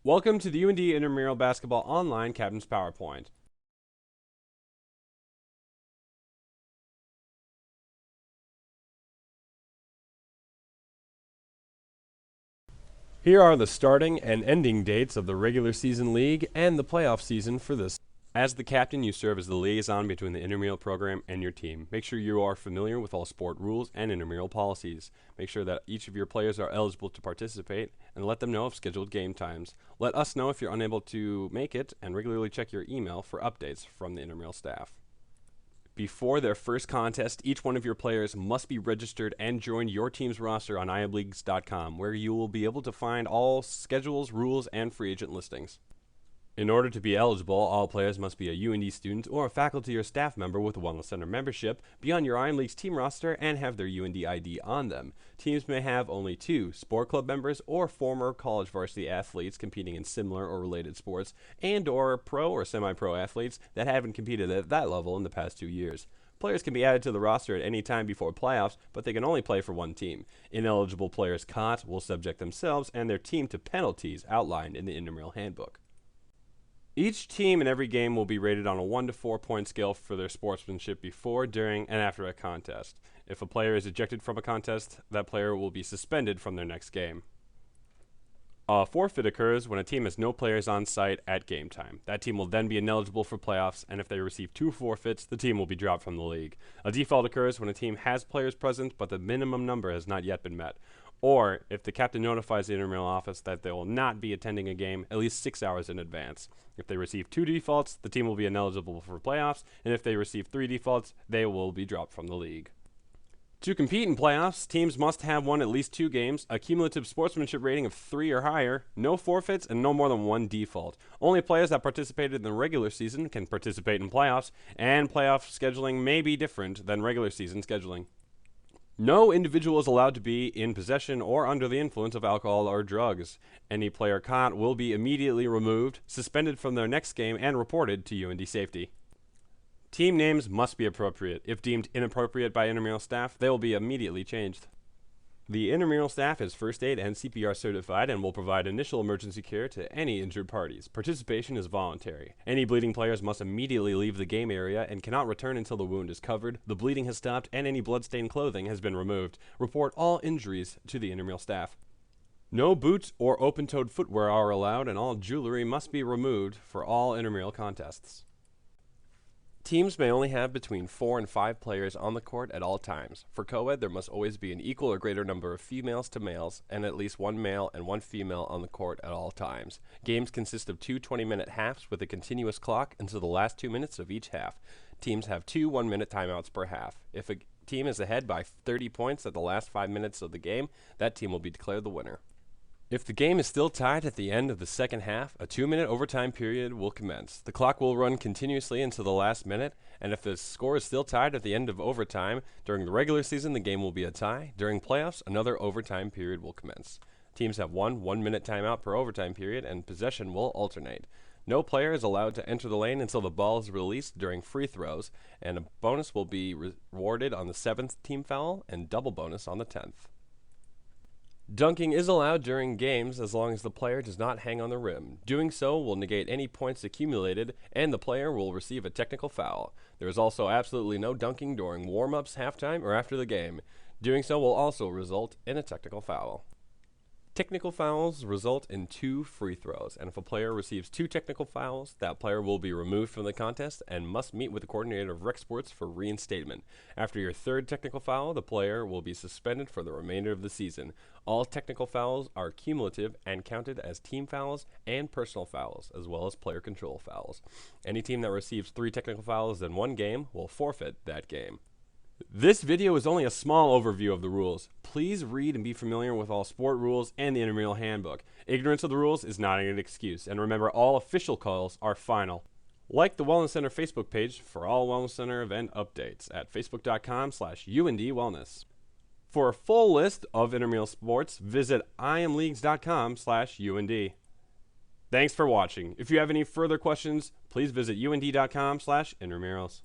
Welcome to the UND Intramural Basketball Online Captain's PowerPoint. Here are the starting and ending dates of the regular season league and the playoff season for this. As the captain, you serve as the liaison between the intramural program and your team. Make sure you are familiar with all sport rules and intramural policies. Make sure that each of your players are eligible to participate and let them know of scheduled game times. Let us know if you're unable to make it and regularly check your email for updates from the intramural staff. Before their first contest, each one of your players must be registered and join your team's roster on INTRAMURAL, where you will be able to find all schedules, rules, and free agent listings. In order to be eligible, all players must be a UND student or a faculty or staff member with a Wellness Center membership, be on your INLeague's team roster, and have their UND ID on them. Teams may have only 2 sport club members or former college varsity athletes competing in similar or related sports, and or pro or semi-pro athletes that haven't competed at that level in the past 2 years. Players can be added to the roster at any time before playoffs, but they can only play for one team. Ineligible players CONT will subject themselves and their team to penalties outlined in the intramural handbook. Each team in every game will be rated on a 1 to 4 point scale for their sportsmanship before, during, and after a contest. If a player is ejected from a contest, that player will be suspended from their next game. A forfeit occurs when a team has no players on site at game time. That team will then be ineligible for playoffs, and if they receive 2 forfeits, the team will be dropped from the league. A default occurs when a team has players present, but the minimum number has not yet been met. Or if the captain notifies the intramural office that they will not be attending a game at least 6 hours in advance. If they receive 2 defaults, the team will be ineligible for playoffs, and if they receive 3 defaults, they will be dropped from the league. To compete in playoffs, teams must have won at least 2 games, a cumulative sportsmanship rating of 3 or higher, no forfeits, and no more than 1 default. Only players that participated in the regular season can participate in playoffs, and playoff scheduling may be different than regular season scheduling. No individual is allowed to be in possession or under the influence of alcohol or drugs. Any player caught will be immediately removed, suspended from their next game, and reported to UND safety. Team names must be appropriate. If deemed inappropriate by intramural staff, they will be immediately changed. The intramural staff is first aid and CPR certified and will provide initial emergency care to any injured parties. Participation is voluntary. Any bleeding players must immediately leave the game area and cannot return until the wound is covered, the bleeding has stopped, and any blood-stained clothing has been removed. Report all injuries to the intramural staff. No boots or open-toed footwear are allowed, and all jewelry must be removed for all intramural contests. Teams may only have between 4 and 5 players on the court at all times. For co-ed, there must always be an equal or greater number of females to males and at least 1 male and 1 female on the court at all times. Games consist of 2 20-minute halves with a continuous clock until the last 2 minutes of each half. Teams have 2 one-minute timeouts per half. If a team is ahead by 30 points at the last 5 minutes of the game, that team will be declared the winner. If the game is still tied at the end of the second half, a 2-minute overtime period will commence. The clock will run continuously until the last minute, and if the score is still tied at the end of overtime, during the regular season the game will be a tie. During playoffs, another overtime period will commence. Teams have 1 one-minute timeout per overtime period, and possession will alternate. No player is allowed to enter the lane until the ball is released during free throws, and a bonus will be rewarded on the 7th team foul and double bonus on the 10th. Dunking is allowed during games as long as the player does not hang on the rim. Doing so will negate any points accumulated, and the player will receive a technical foul. There is also absolutely no dunking during warm-ups, halftime, or after the game. Doing so will also result in a technical foul. Technical fouls result in 2 free throws, and if a player receives 2 technical fouls, that player will be removed from the contest and must meet with the coordinator of rec sports for reinstatement. After your 3rd technical foul, the player will be suspended for the remainder of the season. All technical fouls are cumulative and counted as team fouls and personal fouls, as well as player control fouls. Any team that receives 3 technical fouls in one game will forfeit that game. This video is only a small overview of the rules. Please read and be familiar with all sport rules and the intramural handbook. Ignorance of the rules is not an excuse, and remember all official calls are final. Like the Wellness Center Facebook page for all Wellness Center event updates at facebook.com/UNDWellness. For a full list of intramural sports, visit IMLeagues.com/UND. Thanks for watching. If you have any further questions, please visit UND.com/intramurals.